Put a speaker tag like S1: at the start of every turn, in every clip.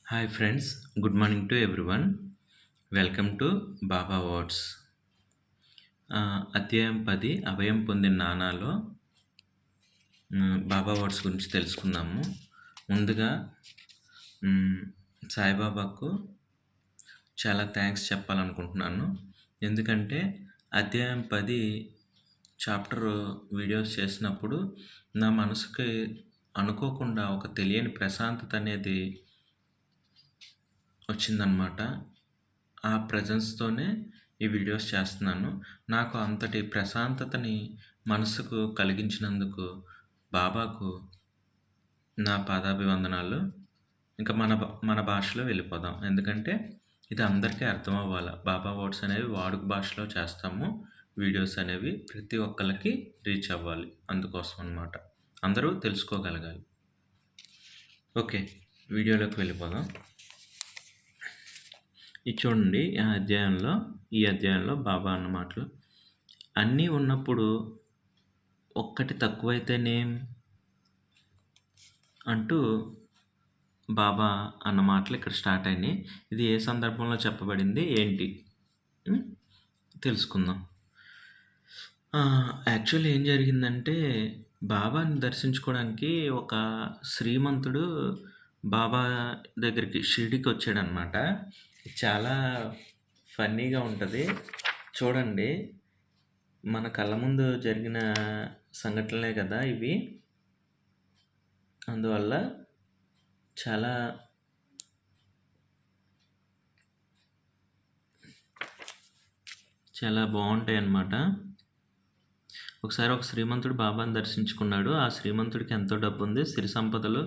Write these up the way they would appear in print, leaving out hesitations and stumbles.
S1: Hi friends, good morning to everyone. Welcome to Baba words. అధ్యాయం 10 అభయం పొందిన నానాలో బాబా words గురించి తెలుసుకుందాము. ముందుగా సాయిబాబాకు చాలా థ్యాంక్స్ చెప్పాలనుకుంటున్నాను. ఎందుకంటే అధ్యాయం 10 చాప్టర్ వీడియోస్ చేసినప్పుడు నా మనసుకి అనుకోకుండా ఒక తెలియని ప్రశాంతత అనేది వచ్చిందనమాట. ఆ ప్రెజెన్స్‌తోనే ఈ వీడియోస్ చేస్తున్నాను. నాకు అంతటి ప్రశాంతతని మనసుకు కలిగించినందుకు బాబాకు నా పాదాభివందనాలు. ఇంకా మన భాషలో వెళ్ళిపోదాం. ఎందుకంటే ఇది అందరికీ అర్థం అవ్వాలి. బాబా వర్డ్స్ అనేవి వాడుక భాషలో చేస్తాము. వీడియోస్ అనేవి ప్రతి ఒక్కళ్ళకి రీచ్ అవ్వాలి. అందుకోసం అనమాట. అందరూ తెలుసుకోగలగాలి. ఓకే, వీడియోలోకి వెళ్ళిపోదాం. ఇది చూడండి, ఈ అధ్యాయంలో బాబా అన్న మాటలు, అన్నీ ఉన్నప్పుడు ఒక్కటి తక్కువైతేనేం అంటూ బాబా అన్న మాటలు ఇక్కడ స్టార్ట్ అయినాయి. ఇది ఏ సందర్భంలో చెప్పబడింది ఏంటి తెలుసుకుందాం. యాక్చువల్లీ ఏం జరిగిందంటే, బాబాని దర్శించుకోవడానికి ఒక శ్రీమంతుడు బాబా దగ్గరికి షిరిడీకి వచ్చాడనమాట. చాలా ఫన్నీగా ఉంటుంది. చూడండి, మన కళ్ళ ముందు జరిగిన సంఘటనలే కదా ఇవి. అందువల్ల చాలా చాలా బాగుంటాయి అన్నమాట. ఒకసారి ఒక శ్రీమంతుడు బాబాని దర్శించుకున్నాడు. ఆ శ్రీమంతుడికి ఎంతో డబ్బు ఉంది, సిరి సంపదలు,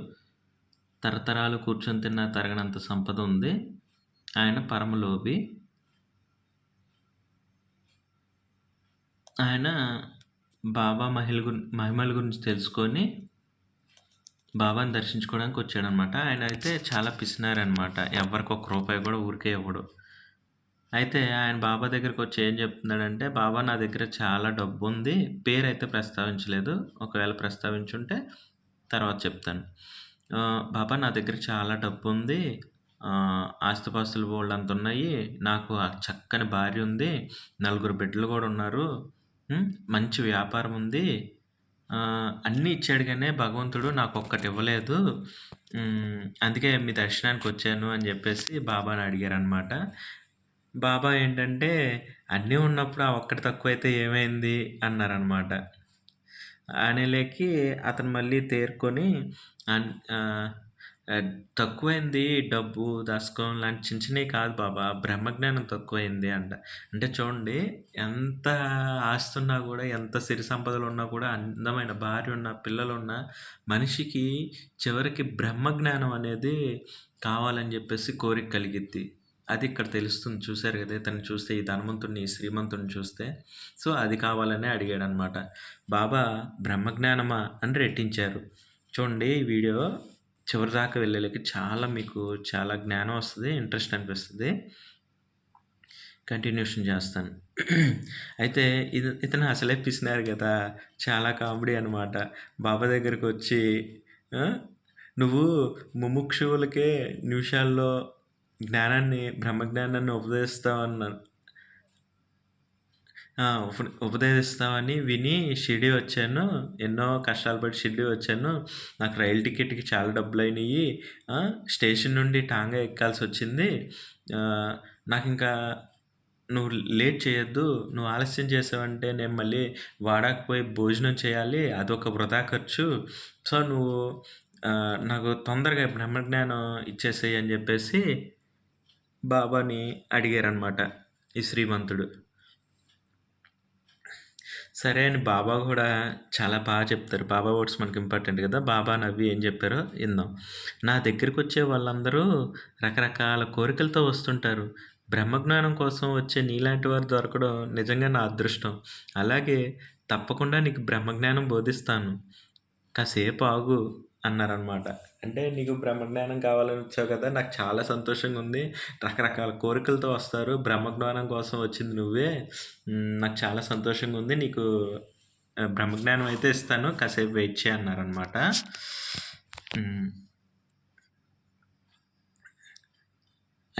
S1: తరతరాలు కూర్చొని తిన్న తరగనంత సంపద ఉంది. ఆయన పరమలోభి. ఆయన బాబా మహిమల గురించి తెలుసుకొని బాబాని దర్శించుకోవడానికి వచ్చాడనమాట. ఆయన అయితే చాలా పిసినారనమాట. ఎవరికి ఒక రూపాయి కూడా ఊరికే ఇవ్వడు. అయితే ఆయన బాబా దగ్గరికి వచ్చి ఏం చెప్తున్నాడంటే, బాబా నా దగ్గర చాలా డబ్బు ఉంది. పేరు అయితే ప్రస్తావించలేదు. ఒకవేళ ప్రస్తావించుంటే తర్వాత చెప్తాను. బాబా నా దగ్గర చాలా డబ్బు ఉంది, ఆస్తిపాస్తులు బోల్డంత ఉన్నాయి, నాకు చక్కని భార్య ఉంది, 4 బిడ్డలు కూడా ఉన్నారు, మంచి వ్యాపారం ఉంది, అన్నీ ఇచ్చాడు కానీ భగవంతుడు నాకు ఒక్కటి ఇవ్వలేదు. అందుకే మీ దర్శనానికి వచ్చాను అని చెప్పేసి బాబాని అడిగారనమాట. బాబా ఏంటంటే, అన్నీ ఉన్నప్పుడు ఆ ఒక్కటి తక్కువైతే ఏమైంది అన్నారనమాట. అనేలేకి అతను మళ్ళీ తేరుకొని, తక్కువైంది డబ్బు, దశకం లాంటి చిన్న చిన్నవి కాదు బాబా, బ్రహ్మజ్ఞానం తక్కువైంది అంట. అంటే చూడండి, ఎంత ఆస్తున్నా కూడా, ఎంత సిరి సంపదలు ఉన్నా కూడా, అందమైన భార్య ఉన్న, పిల్లలు ఉన్న మనిషికి చివరికి బ్రహ్మజ్ఞానం అనేది కావాలని చెప్పేసి కోరిక కలిగిద్ది. అది ఇక్కడ తెలుస్తుంది. చూశారు కదా, ఇతన్ని చూస్తే, ఈ ధనవంతుడిని, ఈ శ్రీమంతుడిని చూస్తే. సో అది కావాలనే అడిగాడనమాట. బాబా బ్రహ్మజ్ఞానమా అని రెట్టించారు. చూడండి, ఈ వీడియో చివరి దాకా వెళ్ళలేక మీకు చాలా జ్ఞానం వస్తుంది, ఇంట్రెస్ట్ అనిపిస్తుంది. కంటిన్యూషన్ చేస్తాను. అయితే ఇతను అసలే పిసినారు కదా, చాలా కామెడీ అనమాట. బాబా దగ్గరికి వచ్చి, నువ్వు ముముక్షువులకే నిమిషాల్లో బ్రహ్మజ్ఞానాన్ని ఉపదేశిస్తామని విని షిరిడీ వచ్చాను. ఎన్నో కష్టాలు పడి షిరిడీ వచ్చాను. నాకు రైలు టికెట్కి చాలా డబ్బులు అయినాయి. స్టేషన్ నుండి టాంగా ఎక్కాల్సి వచ్చింది. నాకు ఇంకా నువ్వు లేట్ చేయొద్దు. నువ్వు ఆలస్యం చేసావంటే నేను మళ్ళీ వాడాకు పోయి భోజనం చేయాలి, అదొక వృధా ఖర్చు. సో నువ్వు నాకు తొందరగా బ్రహ్మజ్ఞానం ఇచ్చేసేయి అని చెప్పేసి బాబాని అడిగారనమాట ఈ శ్రీమంతుడు. సరే అని బాబా కూడా చాలా బాగా చెప్తారు. బాబా వర్డ్స్ మనకి ఇంపార్టెంట్ కదా. బాబా నవ్వి ఏం చెప్పారో విందాం. నా దగ్గరికి వచ్చే వాళ్ళందరూ రకరకాల కోరికలతో వస్తుంటారు. బ్రహ్మజ్ఞానం కోసం వచ్చే నీలాంటి వారు దొరకడం నిజంగా నా అదృష్టం. అలాగే తప్పకుండా నీకు బ్రహ్మజ్ఞానం బోధిస్తాను, కాసేపు ఆగు అన్నారనమాట. అంటే నీకు బ్రహ్మజ్ఞానం కావాలని వచ్చావు కదా, నాకు చాలా సంతోషంగా ఉంది. రకరకాల కోరికలతో వస్తారు, బ్రహ్మజ్ఞానం కోసం వచ్చింది నువ్వే, నాకు చాలా సంతోషంగా ఉంది. నీకు బ్రహ్మజ్ఞానం అయితే ఇస్తాను, కాసేపు వెయిట్ చేయ అన్నారనమాట.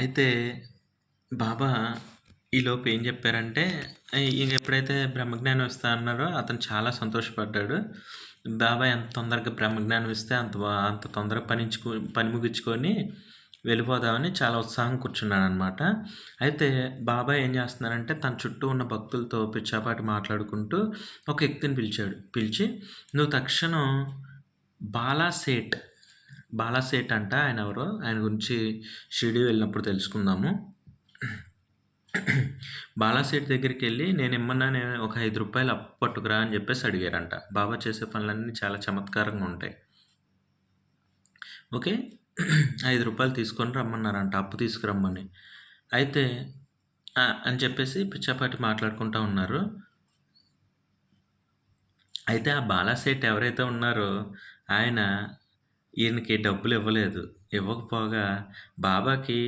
S1: అయితే బాబా ఈలోపు ఏం చెప్పారంటే, ఈయన ఎప్పుడైతే బ్రహ్మజ్ఞానం ఇస్తా అన్నారో అతను చాలా సంతోషపడ్డాడు. బాబా ఎంత తొందరగా బ్రహ్మజ్ఞానం ఇస్తే అంత తొందరగా పని ముగించుకొని వెళ్ళిపోదామని చాలా ఉత్సాహం కూర్చున్నాడనమాట. అయితే బాబా ఏం చేస్తున్నారంటే తన చుట్టూ ఉన్న భక్తులతో పిచ్చాపాటి మాట్లాడుకుంటూ ఒక వ్యక్తిని పిలిచాడు. పిలిచి, "నువ్వు తక్షణం బాలాసేట్" బాలాసేట్ అంట ఆయన ఎవరో, ఆయన గురించి షిరిడీ వెళ్ళినప్పుడు తెలుసుకుందాము. బాలాసేట్ దగ్గరికి వెళ్ళి నేను ఒక ₹5 అప్పు పట్టుకురా అని చెప్పేసి అడిగారంట. బాబా చేసే పనులన్నీ చాలా చమత్కారంగా ఉంటాయి. ఓకే. ₹5 తీసుకొని రమ్మన్నారంట, అప్పు తీసుకురమ్మని. అయితే అని చెప్పేసి పిచ్చాపాటి మాట్లాడుకుంటా ఉన్నారు. అయితే ఆ బాలాసేట్ ఎవరైతే ఉన్నారో ఆయన ఈయనకి డబ్బులు ఇవ్వలేదు. ఇవ్వకపోగా బాబాకి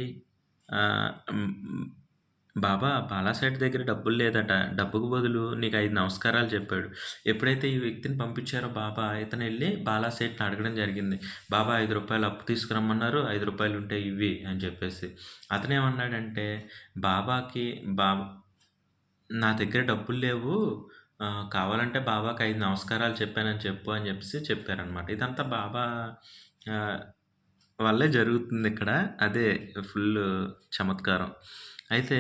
S1: బాబా బాలాసేట్ దగ్గర డబ్బులు లేదట. డబ్బుకు బదులు నీకు 5 నమస్కారాలు చెప్పాడు. ఎప్పుడైతే ఈ వ్యక్తిని పంపించారో బాబా, ఇతను వెళ్ళి బాలాసేట్‌ని అడగడం జరిగింది. బాబా ₹5 అప్పు తీసుకురమ్మన్నారు. ₹5 ఉంటే ఇవ్వి అని చెప్పేసి. అతనేమన్నాడంటే బాబాకి నా దగ్గర డబ్బులు లేవు. కావాలంటే బాబాకి 5 నమస్కారాలు చెప్పానని చెప్పు అని చెప్పేసి చెప్పారనమాట. ఇదంతా బాబా వల్లే జరుగుతుందిక్కడ. అదే ఫుల్లు చమత్కారం. అయితే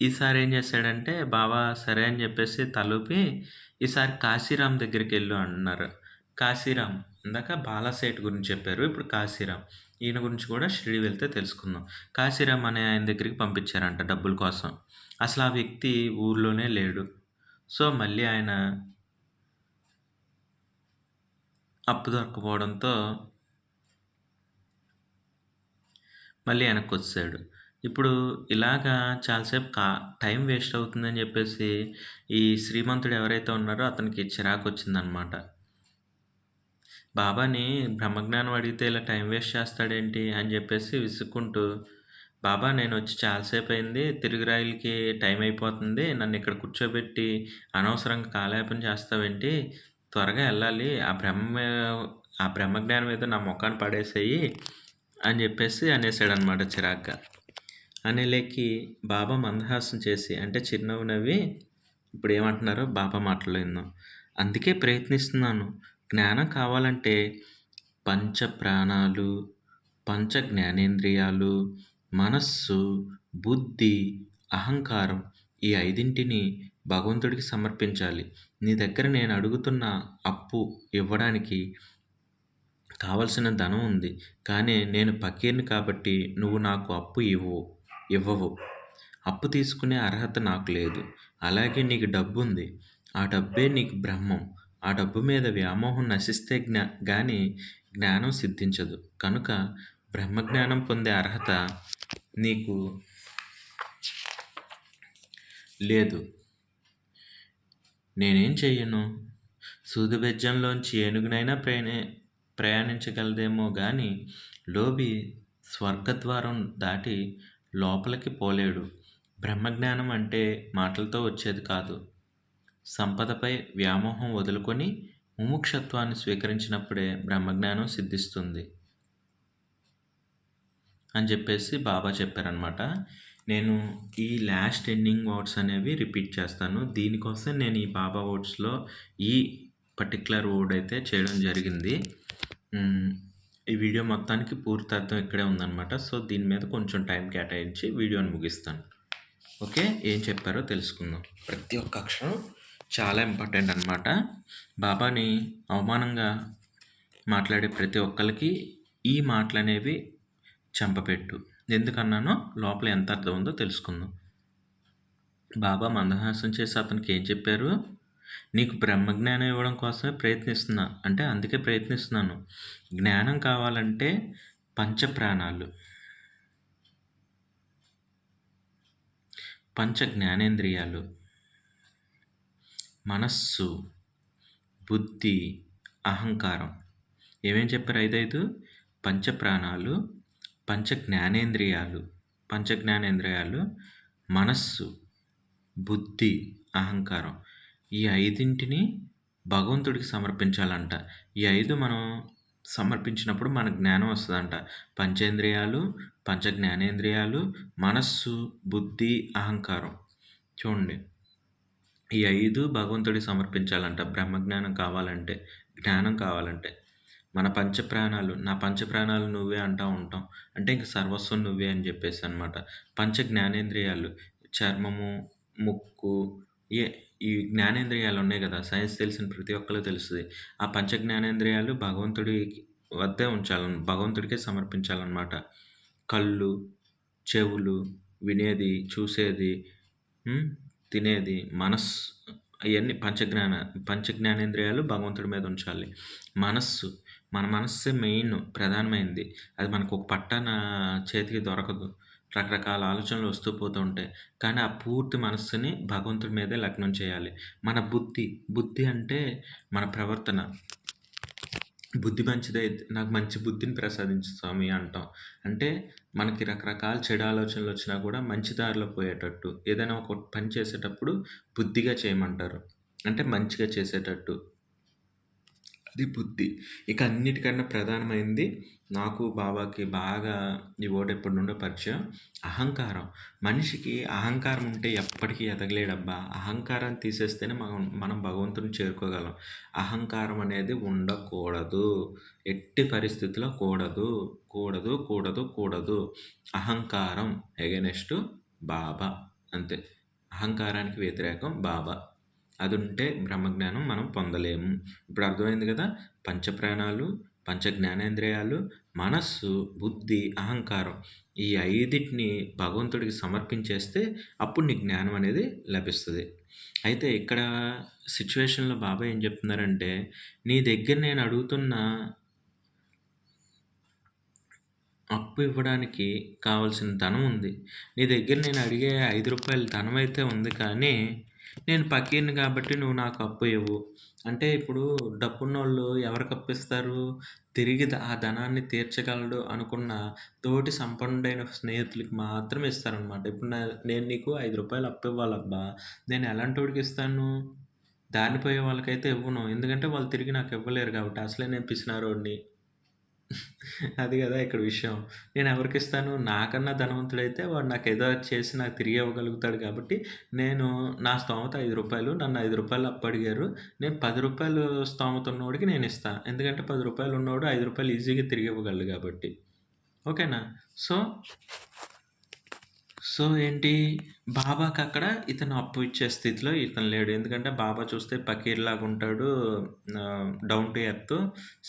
S1: ఈసారి ఏం చేశాడంటే బాబా సరే అని చెప్పేసి తలూపి, ఈసారి కాశీరామ్ దగ్గరికెళ్ళు అన్నారు. కాశీరామ్ ఇందాక బాలాసేట్ గురించి చెప్పారు. ఇప్పుడు కాశీరామ్. ఈయన గురించి కూడా షిరిడీ వెళ్తే తెలుసుకుందాం. కాశీరామ్ అనే ఆయన దగ్గరికి పంపించారంట డబ్బుల కోసం. అసలు ఆ వ్యక్తి ఊర్లోనే లేడు. సో, మళ్ళీ ఆయన అప్పు దొరక్కపోవడంతో మళ్ళీ వెనక్కొచ్చేసాడు. ఇప్పుడు ఇలాగా చాలాసేపు టైం వేస్ట్ అవుతుందని చెప్పేసి ఈ శ్రీమంతుడు ఎవరైతే ఉన్నారో అతనికి చిరాకొచ్చిందనమాట. బాబాని బ్రహ్మజ్ఞానం అడిగితే ఇలా టైం వేస్ట్ చేస్తాడేంటి అని చెప్పేసి విసుక్కుంటూ, బాబా నేనొచ్చి చాలాసేపు అయింది. తిరుగు రైలుకి టైం అయిపోతుంది. నన్ను ఇక్కడ కూర్చోబెట్టి అనవసరంగా కాలయాపన చేస్తావేంటి? త్వరగా వెళ్ళాలి. ఆ బ్రహ్మజ్ఞానం ఏదో నా మొఖాన పడేసేయి అని చెప్పేసి అనేసాడనమాట చిరాగ్గా. అనేలేకి బాబా మందహాసం చేసి, అంటే చిరునవ్వు నవ్వి, ఇప్పుడు ఏమంటున్నారో బాబా మాటల్లో విందాం. అందుకే ప్రయత్నిస్తున్నాను. జ్ఞానం కావాలంటే పంచ ప్రాణాలు, పంచ జ్ఞానేంద్రియాలు, మనస్సు, బుద్ధి, అహంకారం ఈ 5ంటిని భగవంతుడికి సమర్పించాలి. నీ దగ్గర నేను అడుగుతున్న అప్పు ఇవ్వడానికి కావలసిన ధనం ఉంది. కానీ నేను ఫకీర్‌ని కాబట్టి నువ్వు నాకు అప్పు ఇవ్వవు. అప్పు తీసుకునే అర్హత నాకు లేదు. అలాగే నీకు డబ్బుంది. ఆ డబ్బే నీకు బ్రహ్మం. ఆ డబ్బు మీద వ్యామోహం నశిస్తే గాని జ్ఞానం సిద్ధించదు. కనుక బ్రహ్మజ్ఞానం పొందే అర్హత నీకు లేదు. నేనేం చెయ్యను? సూదిబెజ్జంలోంచి ఏనుగునైనా ప్రయాణించగలదేమో గాని లోబి స్వర్గద్వారం దాటి లోపలికి పోలేడు. బ్రహ్మజ్ఞానం అంటే మాటలతో వచ్చేది కాదు. సంపదపై వ్యామోహం వదులుకొని ముముక్షత్వాన్ని స్వీకరించినప్పుడే బ్రహ్మజ్ఞానం సిద్ధిస్తుంది అని చెప్పేసి బాబా చెప్పారనమాట. నేను ఈ లాస్ట్ ఎండింగ్ వర్డ్స్ అనేవి రిపీట్ చేస్తాను. దీనికోసం నేను ఈ బాబా వర్డ్స్‌లో ఈ పర్టిక్యులర్ వర్డ్ అయితే చేయడం జరిగింది. ఈ వీడియో మొత్తానికి పూర్తి అర్థం ఇక్కడే ఉందనమాట. సో, దీని మీద కొంచెం టైం కేటాయించి వీడియోని ముగిస్తాను. ఓకే. ఏం చెప్పారో తెలుసుకుందాం. ప్రతి ఒక్క అక్షరం చాలా ఇంపార్టెంట్ అనమాట. బాబాని అవమానంగా మాట్లాడే ప్రతి ఒక్కరికి ఈ మాటలనేవి చంపపెట్టు. ఎందుకన్నానో లోపల ఎంత అర్థం ఉందో తెలుసుకుందాం. బాబా మందహాసం చేసి అతనికి ఏం చెప్పారు? నీకు బ్రహ్మజ్ఞానం ఇవ్వడం కోసమే ప్రయత్నిస్తున్నా. అంటే అందుకే ప్రయత్నిస్తున్నాను. జ్ఞానం కావాలంటే పంచప్రాణాలు, పంచ జ్ఞానేంద్రియాలు, మనస్సు, బుద్ధి, అహంకారం. ఏమేం చెప్పారు? 5 పంచప్రాణాలు, పంచ జ్ఞానేంద్రియాలు, మనస్సు, బుద్ధి, అహంకారం. ఈ 5ంటిని భగవంతుడికి సమర్పించాలంట. ఈ 5 మనం సమర్పించినప్పుడు మనకు జ్ఞానం వస్తదంట. పంచేంద్రియాలు, పంచ జ్ఞానేంద్రియాలు, మనస్సు, బుద్ధి, అహంకారం. చూడండి. ఈ 5 భగవంతుడికి సమర్పించాలంట బ్రహ్మజ్ఞానం కావాలంటే, జ్ఞానం కావాలంటే. మన పంచప్రాణాలు, నా పంచప్రాణాలు నువ్వే అంటా ఉంటాం. అంటే ఇంక సర్వస్వం నువ్వే అని జెప్పేసనమాట. పంచ జ్ఞానేంద్రియాలు, చర్మము, ముక్కు, ఏ ఈ జ్ఞానేంద్రియాలున్నాయి గదా! సైన్స్ తెలిసిన ప్రతి ఒక్కళ్ళకి తెలుస్తది. ఆ పంచ జ్ఞానేంద్రియాలు భగవంతుడికి వద్దే భగవంతుడికే సమర్పించాలనమాట. కళ్ళు, చెవులు, వినేది, చూసేది, హ్మ్. తినేది, అయన్నీ పంచ జ్ఞానేంద్రియాలు భగవంతుడి మీద ఉంచాలి. మనస్సు, మన మనస్సే ప్రధానమైంది. అది మనకు ఒక పట్టాన చేతికి దొరకదు. రకరకాల ఆలోచనలు వస్తూ పోతూ ఉంటాయి. కానీ ఆ పూర్తి మనస్సుని భగవంతుడి మీదే లగ్నం చేయాలి. మన బుద్ధి అంటే మన ప్రవర్తన. బుద్ధి మంచిదైతే నాకు మంచి బుద్ధిని ప్రసాదించు స్వామి అంటాం. అంటే మనకి రకరకాల చెడు ఆలోచనలొచ్చినా కూడా మంచి దారిలో పోయేటట్టు, ఏదైనా ఒక పని చేసేటప్పుడు బుద్ధిగా చేయమంటారు. అంటే మంచిగా చేసేటట్టు. అది బుద్ధి. ఇక అన్నిటికన్నా ప్రధానమైంది నాకు, బాబాకి బాగా ఈ వర్డ్ ఎప్పటి నుండో పరిచయం. అహంకారం. మనిషికి అహంకారం ఉంటే ఎప్పటికీ ఎదగలేడబ్బా! అహంకారాన్ని తీసేస్తేనే మనం భగవంతుడిని చేరుకోగలం. అహంకారం అనేది ఉండకూడదు. ఎట్టి పరిస్థితిలో కూడదు. కూడదు, కూడదు, కూడదు. అహంకారం ఎగనెస్టు బాబా. అంతే. అహంకారానికి వ్యతిరేకం బాబా. అదుంటే బ్రహ్మజ్ఞానం మనం పొందలేము. ఇప్పుడు అర్థమైంది గదా! పంచప్రాణాలు, పంచ జ్ఞానేంద్రియాలు, మనస్సు, బుద్ధి, అహంకారం. ఈ 5టిని భగవంతుడికి సమర్పించేస్తే అప్పుడు నీకు జ్ఞానం అనేది లభిస్తది. అయితే ఇక్కడ సిట్యుయేషన్‌లో బాబా ఏం జెప్తున్నారంటే, నీ దగ్గర నేను అడుగుతున్న అప్పు ఇవ్వడానికి కావాల్సిన ధనం ఉంది. నీ దగ్గర నేను అడిగే రూ. 5 ధనమైతే ఉంది కానీ, నేను ఫకీర్‌ని కాబట్టి నువ్వు నాకు అప్పు ఇవ్వు. అంటే ఇప్పుడు డబ్బున్నోళ్ళు ఎవరికి అప్పిస్తారు? తిరిగి ఆ ధనాన్ని తీర్చగలడు అనుకున్న తోటి సంపన్నుడైన స్నేహితులకి మాత్రమే ఇస్తారనమాట. ఇప్పుడు నేను నీకు రూ. 5 అప్పివ్వాలబ్బా! నేను ఎలాంటోడికి ఇస్తాను? దారిన పోయే వాళ్ళకైతే ఇవ్వను. ఎందుకంటే వాళ్ళు తిరిగి నాకు ఇవ్వలేరు కాబట్టి. అసలే నేను పిసినారోడిని. అది గదా ఇక్కడ విషయం. నేనెవరికిస్తాను? నాకన్నా ధనవంతుడైతే వాడు నాకేదో చేసి నాకు తిరిగి ఇవ్వగలుగుతాడు కాబట్టి, నేను నా స్తోమత రూ. 5 నన్ను రూ. 5 అప్పడిగారు. నేను రూ. 10 స్తోమత ఉన్నోడికి నేనిస్తా. ఎందుకంటే రూ. 10 ఉన్నోడు రూ. 5 ఈజీగా తిరిగి ఇవ్వగలడు గాబట్టి. ఓకేనా? సో సో ఏంటి? బాబాకక్కడ ఇతను అప్పు ఇచ్చే స్థితిలో ఇతను లేడు. ఎందుకంటే బాబా చూస్తే ఫకీర్‌లాగుంటాడు. డౌన్ టు ఎర్త్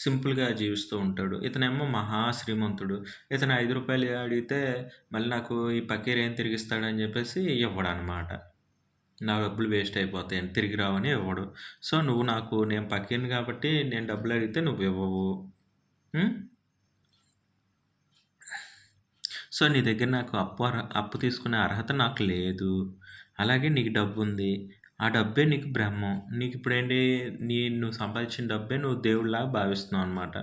S1: సింపుల్‌గా జీవిస్తూ ఉంటాడు. ఇతనేమో మహా శ్రీమంతుడు. ఇతను రూ. 5 అడిగితే మళ్ళీ నాకు ఈ ఫకీర్ ఏం తిరిగిస్తాడని జెప్పేసి ఇవ్వడనమాట. నా డబ్బులు వేస్ట్ అయిపోతాయని, తిరిగి రావని ఇవ్వడు. సో, నేను ఫకీర్‌ని కాబట్టి నేను డబ్బులడిగితే నువ్వివ్వవు. హ్మ్. సో, నీ దగ్గర నాకు అప్పు తీసుకునే అర్హత నాకు లేదు. అలాగే నీకు డబ్బుంది. ఆ డబ్బే నీకు బ్రహ్మం. నీకిప్పుడేంటి నువ్వు సంపాదించిన డబ్బే నువ్వు దేవుడిలాగా భావిస్తున్నావనమాట.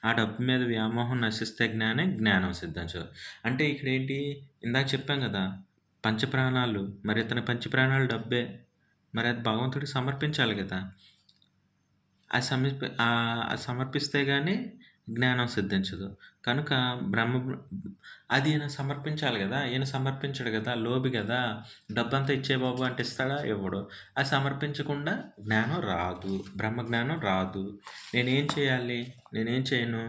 S1: ఆ డబ్బు మీద వ్యామోహం నశిస్తే జ్ఞానం సిద్ధించదు. అంటే ఇక్కడేంటి ఇందాక చెప్పాం గదా! పంచప్రాణాలు. మరి ఇతని పంచప్రాణాలు డబ్బే. మరి అది భగవంతుడికి సమర్పించాలి గదా! అది సమర్పిస్తే గాని జ్ఞానం సిద్ధించదు. కనుక బ్రహ్మ అది ఈయన సమర్పించాలి గదా! ఈయన సమర్పించడు గదా! లోభి గదా! డబ్బంతా ఇచ్చేయి బాబు అంటే ఇస్తాడా? ఇవ్వడు. అది సమర్పించకుండా జ్ఞానం రాదు. బ్రహ్మజ్ఞానం రాదు. నేనేం చేయాలి? నేనేం చేయను?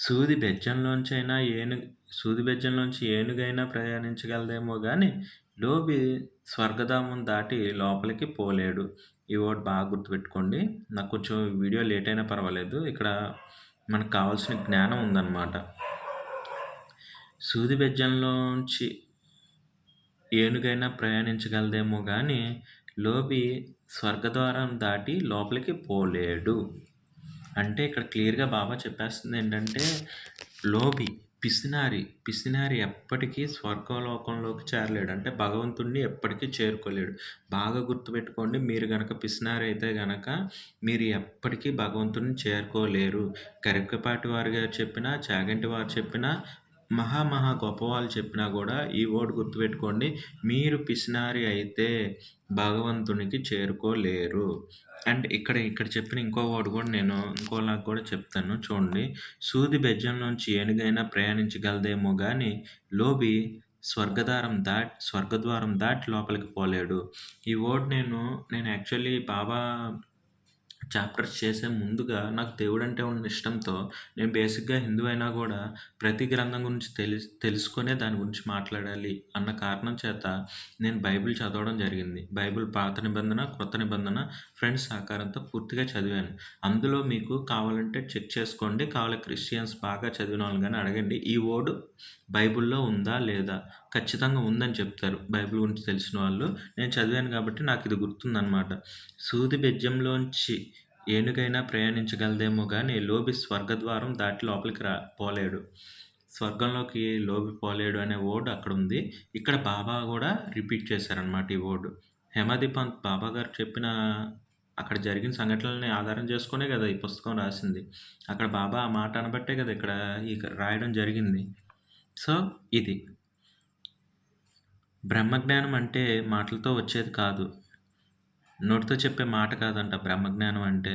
S1: సూది బెజ్జంలోంచైనా సూది బెజ్జంలోంచి ఏనుగైనా ప్రయాణించగలదేమో గానీ, లోభి స్వర్గధామం దాటి లోపలికి పోలేడు. ఈ వర్డ్ బాగా గుర్తుపెట్టుకోండి. నాకు కొంచెం వీడియో లేట్ అయినా పర్వాలేదు. ఇక్కడ మనకు కావాల్సిన జ్ఞానం ఉందన్నమాట. సూది బెజ్జంలోంచి ఏనుగైనా ప్రయాణించగలదేమో గానీ, లోభి స్వర్గద్వారం దాటి లోపలికి పోలేడు. అంటే ఇక్కడ క్లియర్‌గా బాబా చెప్పేస్తుందేంటంటే, లోభి, పిసినారి ఎప్పటికీ స్వర్గలోకంలోకి చేరలేడు. అంటే భగవంతుడిని ఎప్పటికీ చేరుకోలేడు. బాగా గుర్తుపెట్టుకోండి. మీరు గనక పిసినారైతే గనక మీరు ఎప్పటికీ భగవంతుడిని చేరుకోలేరు. గరికపాటి వారు గారు చెప్పినా, చాగంటి వారు చెప్పినా మహా గొప్పవాళ్ళు చెప్పినా గూడా ఈ వర్డ్ గుర్తుపెట్టుకోండి. మీరు పిసినారి అయితే భగవంతునికి చేరుకోలేరు. అండ్ ఇక్కడ చెప్పిన ఇంకో వర్డ్ గూడా నేను ఇంకోలాగా గూడా చెప్తాను చూడండి. సూది బెజ్జంలోంచి ఏనుగైనా ప్రయాణించగలదేమో గానీ లోబి స్వర్గద్వారం దాటి లోపలికి పోలేడు. ఈ వర్డ్ నేను యాక్చువల్లీ బాబా చాప్టర్స్ చేసే ముందుగా నాకు దేవుడంటే ఉన్న ఇష్టంతో నేను బేసిక్‌గా హిందువు అయినా గూడా ప్రతి గ్రంథం గురించి తెలుసుకొనే దాని గురించి మాట్లాడాలి అన్న కారణం చేత నేను బైబిల్ చదవడం జరిగింది. బైబిల్ పాత నిబంధన, కొత్త నిబంధన ఫ్రెండ్స్ సహకారంతో పూర్తిగా చదివాను. అందులో మీకు కావాలంటే చెక్ చేసుకోండి. కావాలి క్రిస్టియన్స్ బాగా చదివిన వాళ్ళని గాని అడగండి. ఈ వర్డ్ బైబిల్‌లో ఉందా? లేదా? ఖచ్చితంగా ఉందని చెప్తారు బైబిల్ గురించి తెలిసిన వాళ్ళు. నేను చదివాను కాబట్టి నాకిది గుర్తుందనమాట. సూది బెజ్జంలోంచి ఏనుగైనా ప్రయాణించగలదేమో గానీ లోబి స్వర్గద్వారం దాటి లోపలికి పోలేడు. స్వర్గంలోకి లోబి పోలేడు అనే వర్డ్ అక్కడుంది. ఇక్కడ బాబా గూడా రిపీట్ చేశారనమాట ఈ వర్డ్. హేమాది పంత్ బాబా గారు చెప్పిన అక్కడ జరిగిన సంఘటనలని ఆధారం చేసుకునే గదా ఈ పుస్తకం రాసింది. అక్కడ బాబా ఆ మాట అనబట్టే గదా ఇక్కడ రాయడం జరిగింది. సో, ఇది. బ్రహ్మజ్ఞానం అంటే మాటలతో వచ్చేది కాదు. నోటితో చెప్పే మాట కాదంట బ్రహ్మజ్ఞానం అంటే.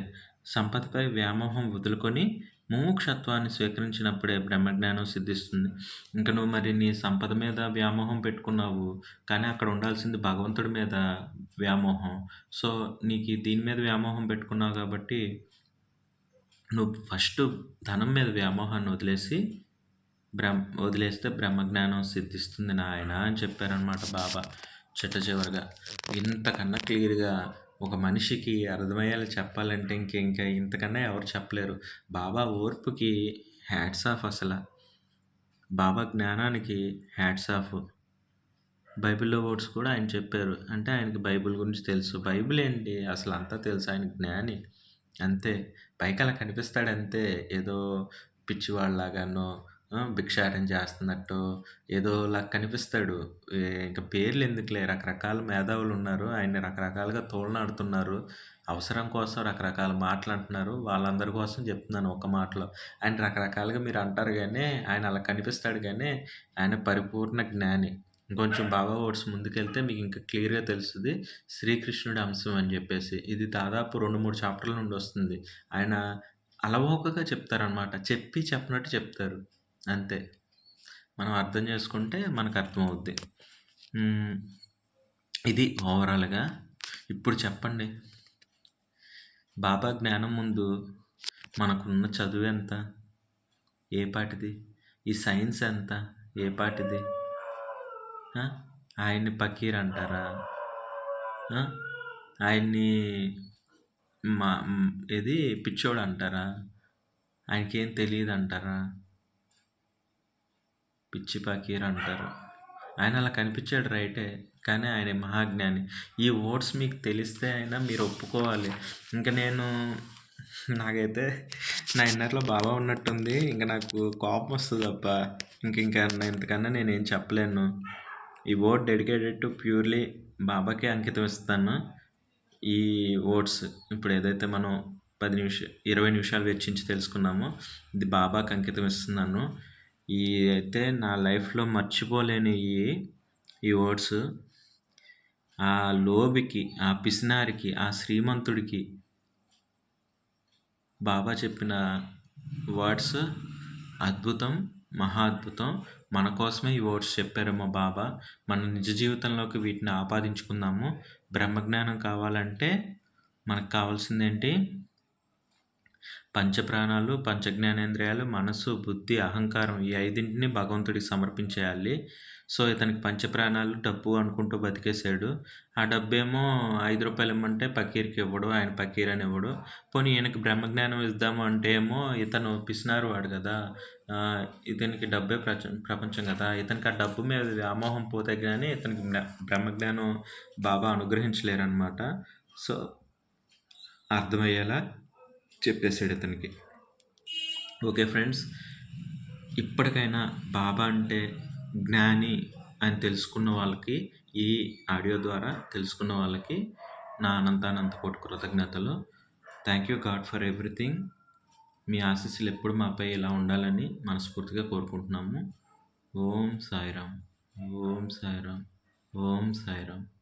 S1: సంపదపై వ్యామోహం వదులుకొని ముముక్షత్వాన్ని స్వీకరించినప్పుడే బ్రహ్మజ్ఞానం సిద్ధిస్తుంది. ఇంక నువ్వు మరి నీ సంపద మీద వ్యామోహం పెట్టుకున్నావు. కానీ అక్కడ ఉండాల్సింది భగవంతుడి మీద వ్యామోహం. సో, నీకు దీని మీద వ్యామోహం పెట్టుకున్నావు కాబట్టి నువ్వు ఫస్ట్ ధనం మీద వ్యామోహాన్ని వదిలేస్తే బ్రహ్మజ్ఞానం సిద్ధిస్తుంది నాయనా అని చెప్పారనమాట బాబా చిట్టచివరగా. ఇంతకన్నా క్లియర్‌గా ఒక మనిషికి అర్థమయ్యేలా చెప్పాలంటే ఇంకా ఇంతకన్నా ఎవరు చెప్పలేరు. బాబా ఓర్పుకి హ్యాట్స్ ఆఫ్ అసల. బాబా జ్ఞానానికి హ్యాట్స్ ఆఫ్. బైబిల్‌లో వర్డ్స్ కూడా ఆయన చెప్పారు. అంటే ఆయనకి బైబిల్ గురించి తెలుసు. బైబిల్ ఏంటి అసలంతా తెలుసు. ఆయన జ్ఞాని. అంతే. పైకలా కనిపిస్తాడంతే. ఏదో పిచ్చివాడిలాగానో, భిక్షాటన చేస్తున్నట్టో ఏదోలా కనిపిస్తాడు. ఇంక పేర్లెందుకులే రకరకాల మేధావులున్నారు. ఆయన్ని రకరకాలుగా తోలనాడుతున్నారు. అవసరం కోసం రకరకాల మాటలంటున్నారు. వాళ్ళందరి కోసం చెప్తున్నాను ఒక మాటలో. ఆయన రకరకాలుగా మీరు అంటారు గానీ, ఆయన అలా కనిపిస్తాడు గానీ, ఆయన పరిపూర్ణ జ్ఞాని. ఇంకొంచెం బాబా వర్డ్స్ ముందుకెళ్తే మీకు ఇంకా క్లియర్‌గా తెలుస్తది. శ్రీకృష్ణుడి అంశం అని జెప్పేసి. ఇది దాదాపు 2, 3 చాప్టర్‌ల నుండి వస్తుంది. ఆయన అలవోకగా చెప్తారనమాట. చెప్పి చెప్పనట్టు చెప్తారు. అంతే. మనం అర్థం చేసుకుంటే మనకర్థమవుద్ది. ఇది ఓవరాల్‌గా. ఇప్పుడు చెప్పండి. బాబా జ్ఞానం ముందు మనకున్న చదువెంత? ఏ పాటిది? ఈ సైన్స్ ఎంత? ఏ పాటిది? ఆయన్ని పకీర్ అంటారా? ఆయన్ని ఏది పిచ్చోడు అంటారా? ఆయనకేం తెలీదంటారా? పిచ్చి పకీర్ అంటారు. ఆయన అలా కనిపించాడు రైటే. కానీ ఆయన మహాజ్ఞాని. ఈ వర్డ్స్ మీకు తెలిస్తే అయినా మీరు ఒప్పుకోవాలి. ఇంక నాకైతే నా ఇన్నర్‌లో బాబా ఉన్నట్టుంది. ఇంక నాకు కోపం వస్తదబ్బా! ఇంతకన్నా నేనేం చెప్పలేను. ఈ వర్డ్ డెడికేటెడ్ టు ప్యూర్‌లీ బాబాకే అంకితం ఇస్తాను. ఈ వర్డ్స్ ఇప్పుడు ఏదైతే మనం 20 నిమిషాలు వెచ్చించి తెలుసుకున్నామో ఇది బాబాకి అంకితం ఇస్తున్నాను. అయితే నా లైఫ్‌లో మర్చిపోలేని ఈ వర్డ్స్ ఆ లోబికి, ఆ పిసినారికి, ఆ శ్రీమంతుడికి బాబా చెప్పిన వర్డ్స్ అద్భుతం, మహా అద్భుతం. మన కోసమే ఈ వర్డ్స్ చెప్పారేమో బాబా. మన నిజ జీవితంలోకి వీటిని ఆపాదించుకుందాము. బ్రహ్మజ్ఞానం కావాలంటే మనకు కావాల్సిందేంటి? పంచప్రాణాలు, పంచజ్ఞానేంద్రియాలు, మనస్సు, బుద్ధి, అహంకారం ఈ 5ంటిని భగవంతుడికి సమర్పించేయాలి. సో, ఇతనికి పంచప్రాణాలు, డబ్బు అనుకుంటూ బతికేసాడు. ఆ డబ్బేమో రూ. 5 ఇమ్మంటే పకీర్‌కి ఇవ్వడు. ఆయన పకీర్ అని ఇవ్వడు. పోనీ ఈయనకి బ్రహ్మజ్ఞానం ఇద్దాము అంటే ఏమో ఇతను పిసినారు వాడు కదా! ఇతనికి డబ్బే ప్రపంచం కదా! ఇతనికి ఆ డబ్బు మీద వ్యామోహం పోతే గానీ ఇతనికి బ్రహ్మజ్ఞానం బాబా అనుగ్రహించలేరనమాట. సో, అర్థమయ్యేలా చెప్పేసాడు ఇతనికి. ఓకే ఫ్రెండ్స్, ఇప్పటికైనా బాబా అంటే జ్ఞాని అని తెలుసుకున్న వాళ్ళకి, ఈ ఆడియో ద్వారా తెలుసుకున్న వాళ్ళకి నా అనంతానంత కోటి కృతజ్ఞతలు. Thank you God for everything. మీ ఆశీస్సులు ఎప్పుడు మాపై ఇలా ఉండాలని మనస్ఫూర్తిగా కోరుకుంటున్నాము. ఓం సాయిరామ్. ఓం సాయిరామ్. ఓం సాయిరామ్.